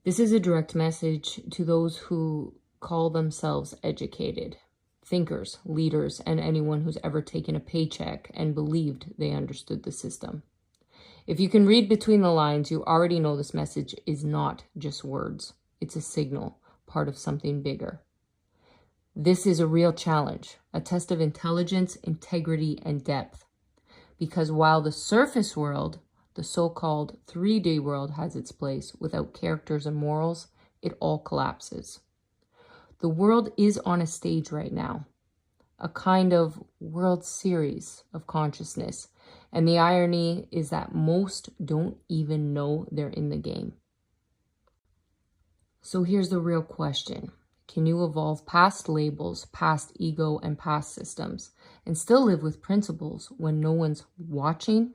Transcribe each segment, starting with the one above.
This is a direct message to those who call themselves educated, thinkers, leaders, and anyone who's ever taken a paycheck and believed they understood the system. If you can read between the lines, you already know this message is not just words. It's a signal, part of something bigger. This is a real challenge, a test of intelligence, integrity, and depth. Because while the surface world, the so-called 3D world, has its place without characters and morals, it all collapses. The world is on a stage right now, a kind of World Series of consciousness. And the irony is that most don't even know they're in the game. So here's the real question. Can you evolve past labels, past ego, and past systems, and still live with principles when no one's watching?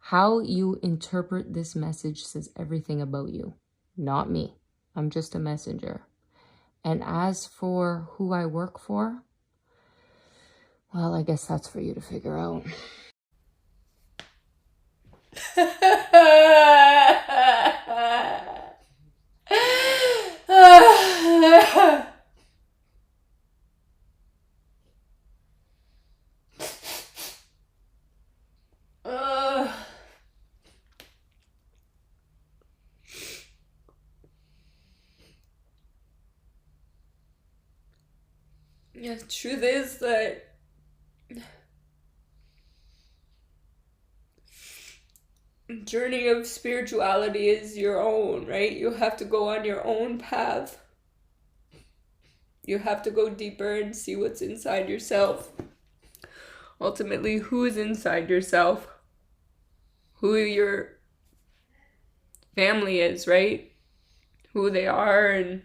How you interpret this message says everything about you, not me. I'm just a messenger. And as for who I work for, well, I guess that's for you to figure out. Yeah, the truth is that journey of spirituality is your own, right? You have to go on your own path. You have to go deeper and see what's inside yourself. Ultimately, who is inside yourself? Who your family is, right? Who they are and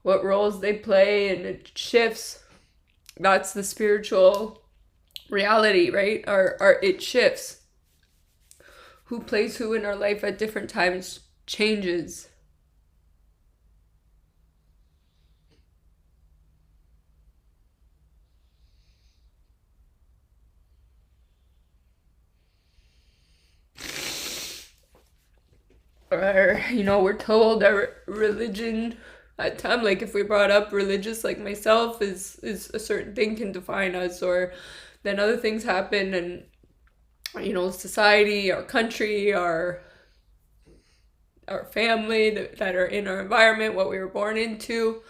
what roles they play, and it shifts. That's the spiritual reality, right? It shifts. Who plays who in our life at different times changes. Or, we're told our religion at time, like if we brought up religious like myself is a certain thing can define us, or then other things happen and society, our country, our family that are in our environment, what we were born into,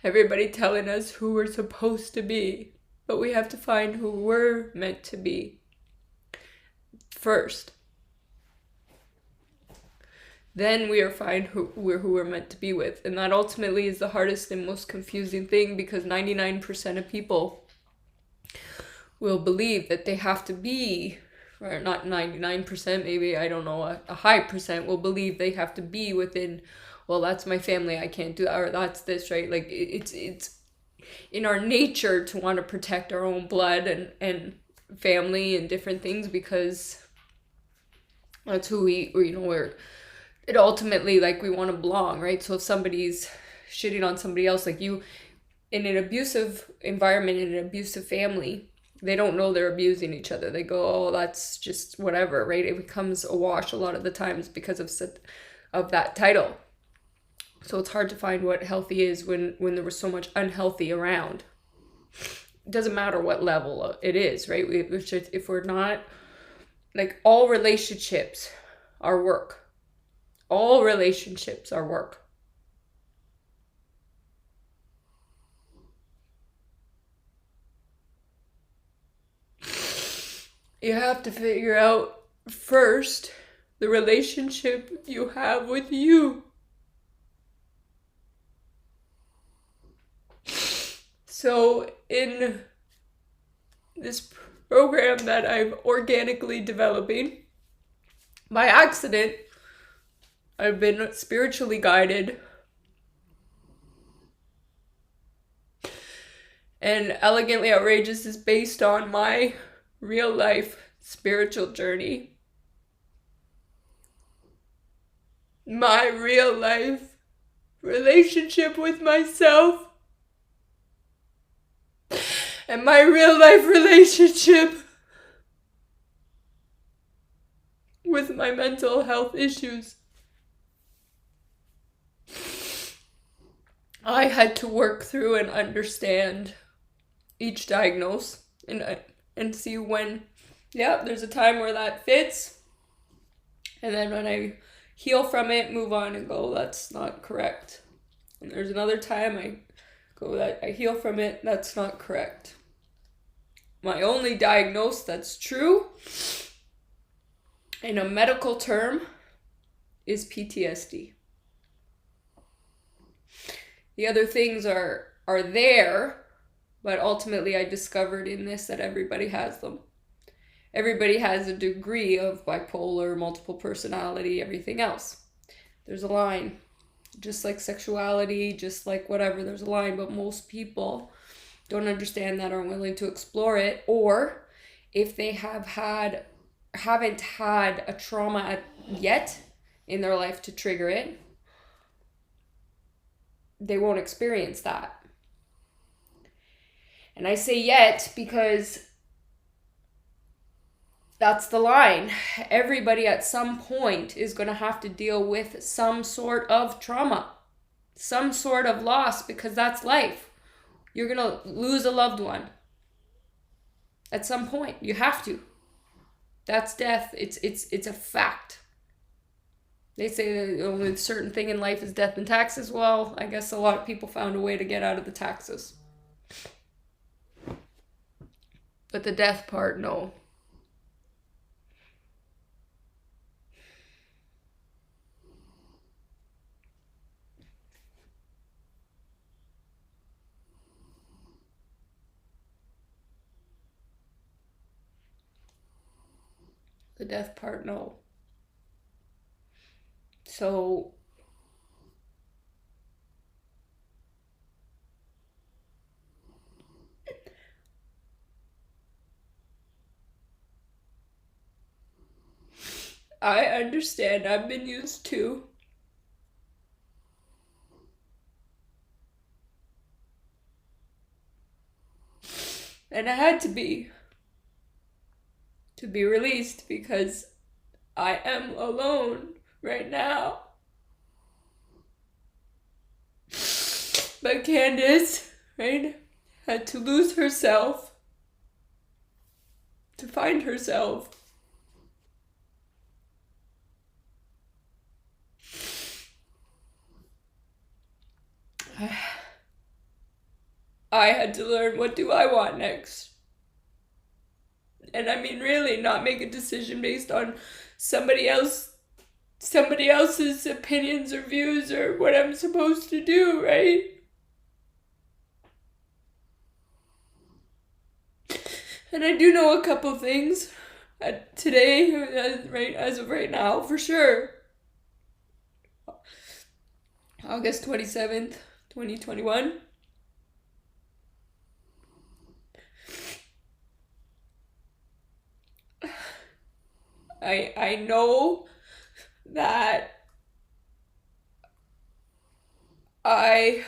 everybody telling us who we're supposed to be. But we have to find who we're meant to be first. Then we are find who we're meant to be with. And that ultimately is the hardest and most confusing thing, because 99% of people will believe that they have to be, or not 99%, maybe, I don't know, a high percent will believe they have to be within, well, that's my family, I can't do that, or that's this, right? Like it's in our nature to want to protect our own blood and family and different things, because that's who we're, it ultimately, like, we want to belong, right? So if somebody's shitting on somebody else, like you, in an abusive environment, in an abusive family, they don't know they're abusing each other. They go, oh, that's just whatever, right? It becomes a wash a lot of the times because of that title. So it's hard to find what healthy is when there was so much unhealthy around. It doesn't matter what level it is, right? If we're not, like, all relationships are work. All relationships are work. You have to figure out first the relationship you have with you. So in this program that I'm organically developing, by accident, I've been spiritually guided and Elegantly Outrageous is based on my real life spiritual journey. My real life relationship with myself. And my real life relationship with my mental health issues. I had to work through and understand each diagnose and see when, yeah, there's a time where that fits. And then when I heal from it, move on and go, that's not correct. And there's another time I go, that I heal from it, that's not correct. My only diagnose that's true in a medical term is PTSD. The other things are there, but ultimately I discovered in this that everybody has them. Everybody has a degree of bipolar, multiple personality, everything else. There's a line. Just like sexuality, just like whatever, there's a line, but most people don't understand that, aren't willing to explore it, or if they haven't had a trauma yet in their life to trigger it, they won't experience that. And I say yet because that's the line. Everybody at some point is going to have to deal with some sort of trauma, some sort of loss, because that's life. You're going to lose a loved one at some point. You have to. That's death. It's a fact. They say that the only certain thing in life is death and taxes. Well, I guess a lot of people found a way to get out of the taxes. But the death part, no. The death part, no. So I understand. I've been used too. And I had to be released because I am alone right now. But Candace, right, had to lose herself to find herself. I had to learn, what do I want next? And I mean, really not make a decision based on somebody else's opinions or views or what I'm supposed to do, right? And I do know a couple things today, right, as of right now, for sure. August 27th, 2021. I know that I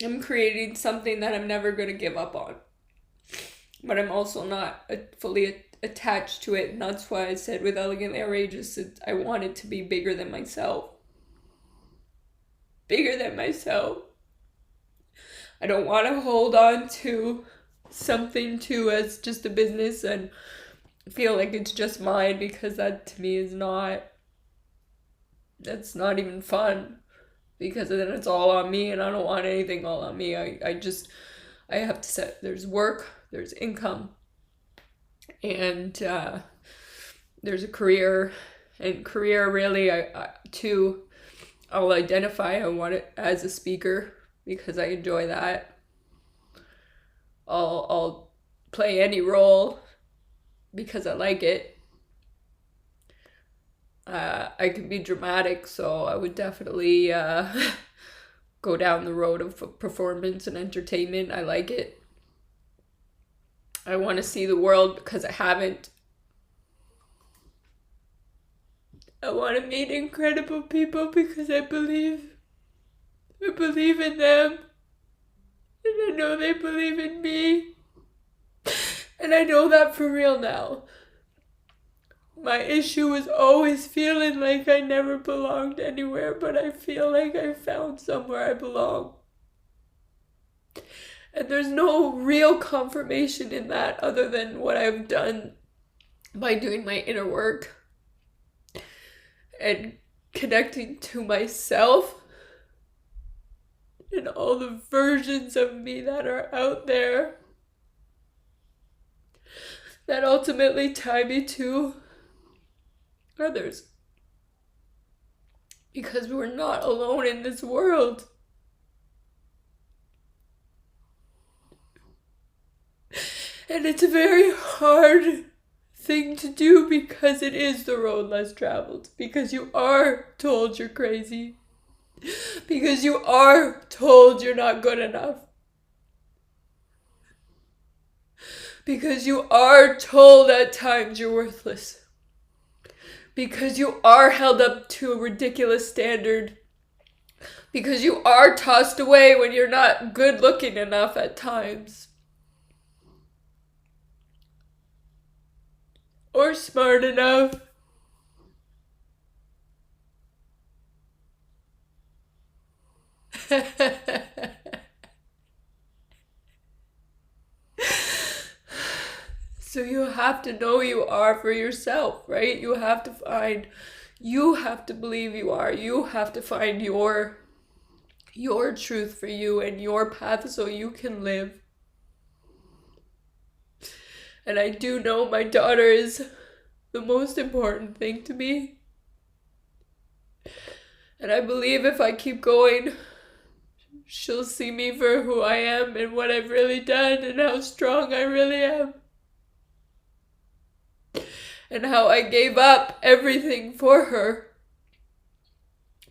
am creating something that I'm never going to give up on. But I'm also not fully attached to it. And that's why I said with Elegantly Outrageous, I want it to be bigger than myself. Bigger than myself. I don't want to hold on to something too as just a business and feel like it's just mine, because that to me is not, that's not even fun, because then it's all on me and I don't want anything all on me. I have to set, there's work, there's income, and there's a career, and career really, I'll identify, I want it as a speaker because I enjoy that. I'll play any role because I like it. I can be dramatic, so I would definitely go down the road of performance and entertainment. I like it. I want to see the world because I haven't. I want to meet incredible people because I believe in them. And I know they believe in me. And I know that for real now. My issue was always feeling like I never belonged anywhere, but I feel like I found somewhere I belong. And there's no real confirmation in that other than what I've done by doing my inner work and connecting to myself and all the versions of me that are out there that ultimately tie me to others. Because we're not alone in this world. And it's a very hard thing to do because it is the road less traveled. Because you are told you're crazy. Because you are told you're not good enough. Because you are told at times you're worthless. Because you are held up to a ridiculous standard. Because you are tossed away when you're not good looking enough at times. Or smart enough. So you have to know you are for yourself, right? You have to believe you are. You have to find your truth for you and your path so you can live. And I do know my daughter is the most important thing to me. And I believe if I keep going, she'll see me for who I am and what I've really done and how strong I really am. And how I gave up everything for her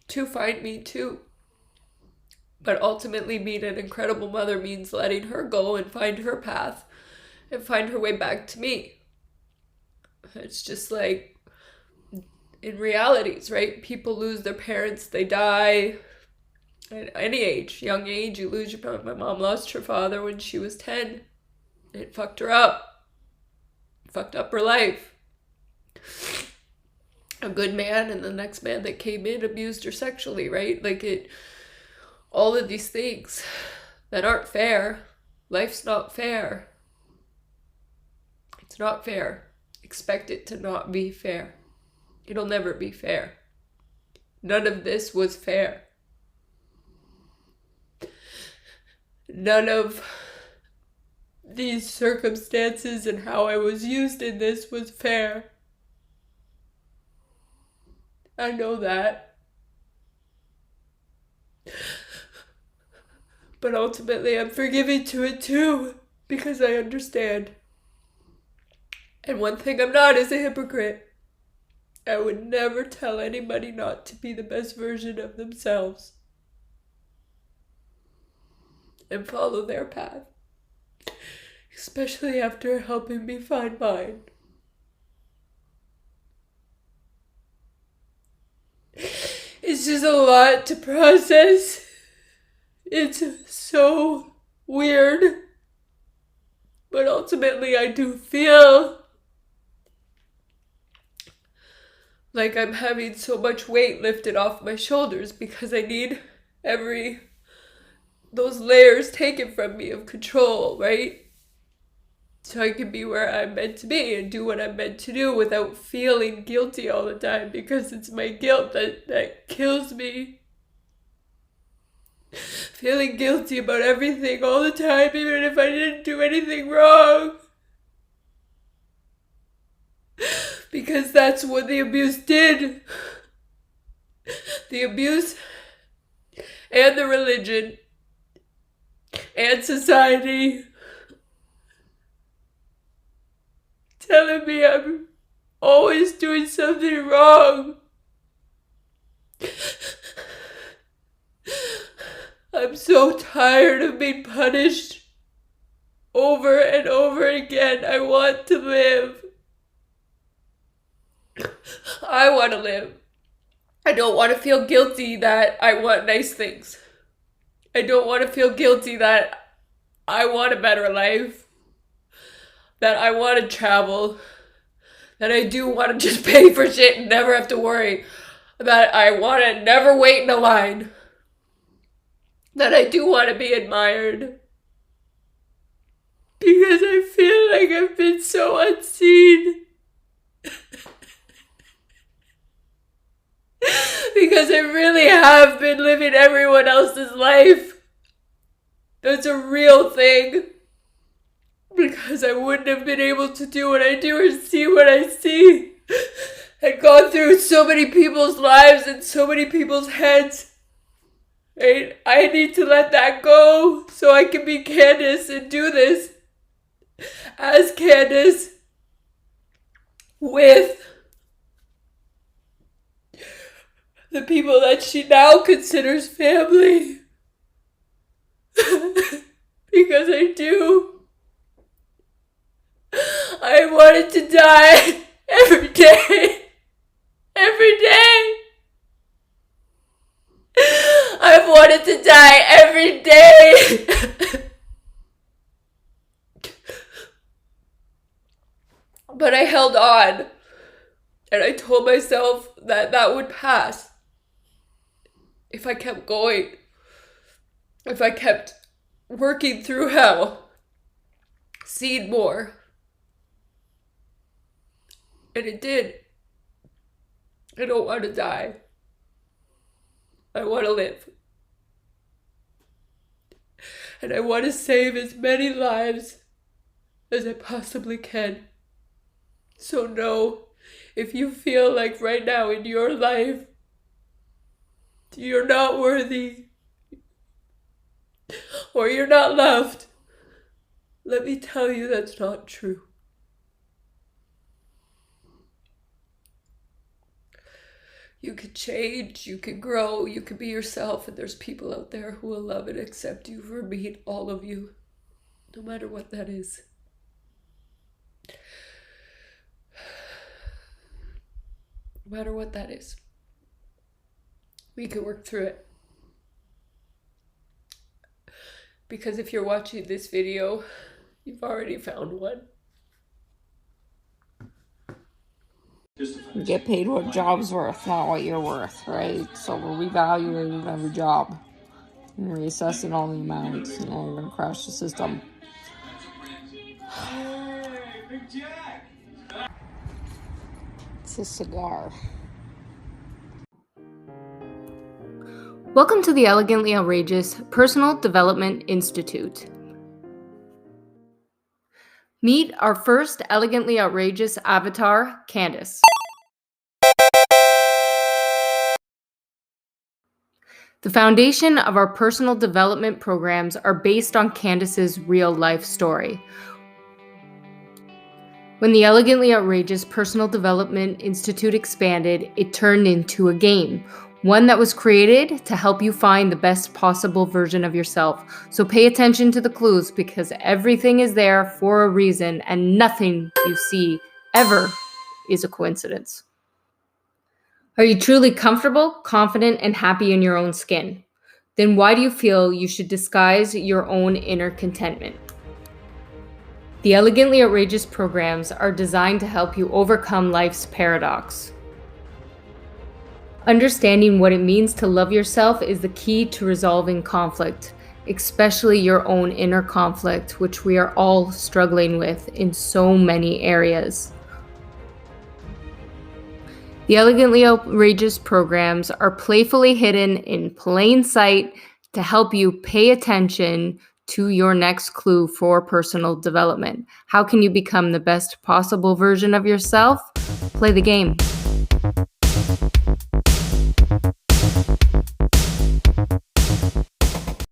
to find me too. But ultimately being an incredible mother means letting her go and find her path and find her way back to me. It's just like in realities, right? People lose their parents, they die. At any age, young age, you lose your parents. My mom lost her father when she was 10. It fucked her up. Fucked up her life. A good man and the next man that came in abused her sexually, right? All of these things that aren't fair. Life's not fair. It's not fair. Expect it to not be fair. It'll never be fair. None of this was fair. None of these circumstances and how I was used in this was fair. I know that. But ultimately I'm forgiving to it too, because I understand. And one thing I'm not is a hypocrite. I would never tell anybody not to be the best version of themselves and follow their path, especially after helping me find mine. It's just a lot to process. It's so weird. But ultimately, I do feel like I'm having so much weight lifted off my shoulders because I need those layers taken from me of control, right? So I can be where I'm meant to be and do what I'm meant to do without feeling guilty all the time, because it's my guilt that kills me. Feeling guilty about everything all the time, even if I didn't do anything wrong. Because that's what the abuse did. The abuse and the religion and society telling me I'm always doing something wrong. I'm so tired of being punished over and over again. I want to live. I want to live. I don't want to feel guilty that I want nice things. I don't want to feel guilty that I want a better life, that I want to travel, that I do want to just pay for shit and never have to worry, that I want to never wait in a line, that I do want to be admired. Because I feel like I've been so unseen. Because I really have been living everyone else's life. That's a real thing. Because I wouldn't have been able to do what I do or see what I see. I'd gone through so many people's lives and so many people's heads. Right? I need to let that go so I can be Candace and do this as Candace with the people that she now considers family. Because I do. I wanted to die every day. Every day. I've wanted to die every day. But I held on. And I told myself that that would pass. If I kept going. If I kept working through hell. Seeing more. And it did. I don't want to die. I want to live. And I want to save as many lives as I possibly can. So know, if you feel like right now in your life, you're not worthy, or you're not loved, let me tell you that's not true. You could change, you could grow, you could be yourself, and there's people out there who will love and accept you for being all of you, no matter what that is. No matter what that is. We can work through it. Because if you're watching this video, you've already found one. You get paid what job's worth, not what you're worth, right? So we're revaluating every job and reassessing all the amounts, and we're going to crash the system. It's a cigar. Welcome to the Elegantly Outrageous Personal Development Institute. Meet our first Elegantly Outrageous avatar, Candace. The foundation of our personal development programs are based on Candace's real life story. When the Elegantly Outrageous Personal Development Institute expanded, it turned into a game. One that was created to help you find the best possible version of yourself. So pay attention to the clues, because everything is there for a reason and nothing you see ever is a coincidence. Are you truly comfortable, confident, and happy in your own skin? Then why do you feel you should disguise your own inner contentment? The Elegantly Outrageous programs are designed to help you overcome life's paradox. Understanding what it means to love yourself is the key to resolving conflict, especially your own inner conflict, which we are all struggling with in so many areas. The Elegantly Outrageous programs are playfully hidden in plain sight to help you pay attention to your next clue for personal development. How can you become the best possible version of yourself? Play the game.